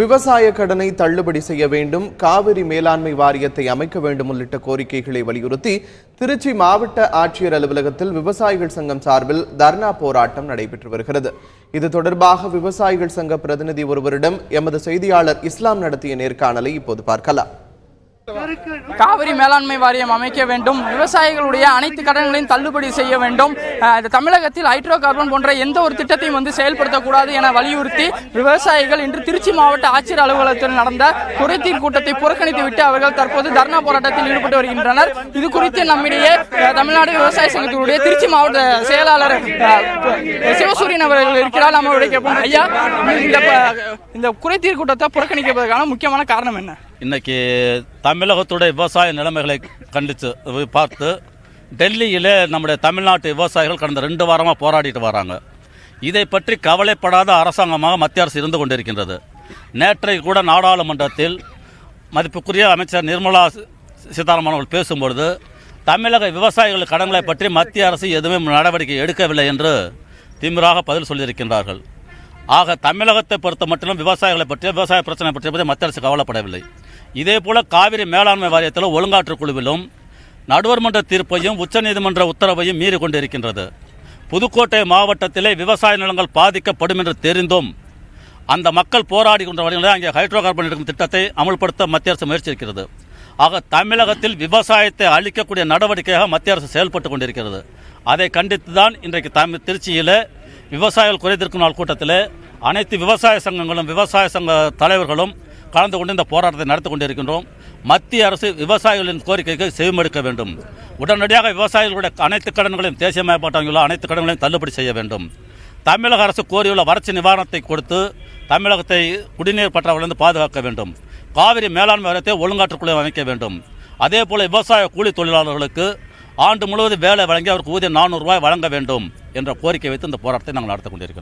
விவசாய கடனை தள்ளுபடி செய்ய வேண்டும், காவிரி மேலாண்மை வாரியத்தை அமைக்க வேண்டும் உள்ளிட்ட கோரிக்கைகளை வலியுறுத்தி திருச்சி மாவட்ட ஆட்சியர் அலுவலகத்தில் விவசாயிகள் சங்கம் சார்பில் தர்ணா போராட்டம் நடைபெற்று வருகிறது. இது தொடர்பாக விவசாயிகள் சங்க பிரதிநிதி ஒருவரிடம் எமது செய்தியாளர் இஸ்லாம் நடத்திய நேர்காணலை இப்போது பார்க்கலாம். காவிரி மேலாண்மை வாரியம் அமைக்க வேண்டும், விவசாயிகளுடைய அனைத்து கடன்களையும் தள்ளுபடி செய்ய வேண்டும், தமிழகத்தில் ஹைட்ரோ கார்பன் போன்ற எந்த ஒரு திட்டத்தையும் செயல்படுத்தக்கூடாது என வலியுறுத்தி விவசாயிகள் இன்று திருச்சி மாவட்ட ஆட்சியர் அலுவலகத்தில் நடந்த குறைதீர் கூட்டத்தை புறக்கணித்து விட்டு அவர்கள் தற்போது தர்ணா போராட்டத்தில் ஈடுபட்டு வருகின்றனர். இது குறித்து நம்மிடையே தமிழ்நாடு விவசாய சங்கத்தினுடைய திருச்சி மாவட்ட செயலாளர் சிவசூரியன் அவர்கள் இருக்கிறார். நம்ம கேட்போம், ஐயா, இந்த குறைதீர் கூட்டத்தை புறக்கணிப்பதற்கான முக்கியமான காரணம் என்ன? இன்னைக்கு தமிழகத்துடைய விவசாய நிலைமைகளை கண்டித்து பார்த்து டெல்லியில் நம்முடைய தமிழ்நாட்டு விவசாயிகள் கடந்த 2 வாரமாக போராடிட்டு வராங்க. இதை பற்றி கவலைப்படாத அரசாங்கமாக மத்திய அரசு இருந்து கொண்டிருக்கின்றது. நேற்றை கூட நாடாளுமன்றத்தில் மதிப்புக்குரிய அமைச்சர் நிர்மலா சீதாராமன் அவர்கள் பேசும்பொழுது தமிழக விவசாயிகள் கடன்களை பற்றி மத்திய அரசு எதுவுமே நடவடிக்கை எடுக்கவில்லை என்று திமிராக பதில் சொல்லியிருக்கின்றார்கள். ஆக தமிழகத்தை பொறுத்த மட்டும் விவசாயிகளை பற்றி, விவசாய பிரச்சனை பற்றி மத்திய அரசு கவலைப்படவில்லை. இதே போல காவிரி மேலாண்மை வாரியத்தில் ஒழுங்காற்று குழுவிலும் நடுவர்மன்ற தீர்ப்பையும் உச்சநீதிமன்ற உத்தரவையும் மீறி கொண்டிருக்கின்றது. புதுக்கோட்டை மாவட்டத்திலே விவசாய நிலங்கள் பாதிக்கப்படும் என்று தெரிந்தும் அந்த மக்கள் போராடி கொண்ட வழிகளில் அங்கே ஹைட்ரோ கார்பன் எடுக்கும் திட்டத்தை அமல்படுத்த மத்திய அரசு முயற்சிக்கிறது. ஆக தமிழகத்தில் விவசாயத்தை அழிக்கக்கூடிய நடவடிக்கையாக மத்திய அரசு செயல்பட்டு கொண்டிருக்கிறது. அதை கண்டித்து தான் இன்றைக்கு திருச்சியில் விவசாயிகள் குறைதீர்க்கும் நாள் கூட்டத்தில் அனைத்து விவசாய சங்கங்களும் விவசாய சங்க தலைவர்களும் கலந்து கொண்டு இந்த போராட்டத்தை நடத்தி கொண்டிருக்கின்றோம். மத்திய அரசு விவசாயிகளின் கோரிக்கைக்கு செவிமடுக்க வேண்டும். உடனடியாக விவசாயிகளுடைய அனைத்து கடன்களையும் தேசியமயமாட்டாங்களோ அனைத்து கடன்களையும் தள்ளுபடி செய்ய வேண்டும். தமிழக அரசு கோரியுள்ள வறட்சி நிவாரணத்தை கொடுத்து தமிழகத்தை குடிநீர் பற்றாக்குறையிலிருந்து பாதுகாக்க வேண்டும். காவிரி மேலாண்மை வாரியத்தை ஒழுங்காற்று குழு அமைக்க வேண்டும். அதே போல விவசாய கூலி தொழிலாளர்களுக்கு ஆண்டு முழுவதும் வேலை வழங்கி அவருக்கு ஊதியம் 400 ரூபாய் வழங்க வேண்டும் என்ற கோரிக்கை வைத்து இந்த போராட்டத்தை நாங்கள் நடத்தி கொண்டிருக்கின்றோம்.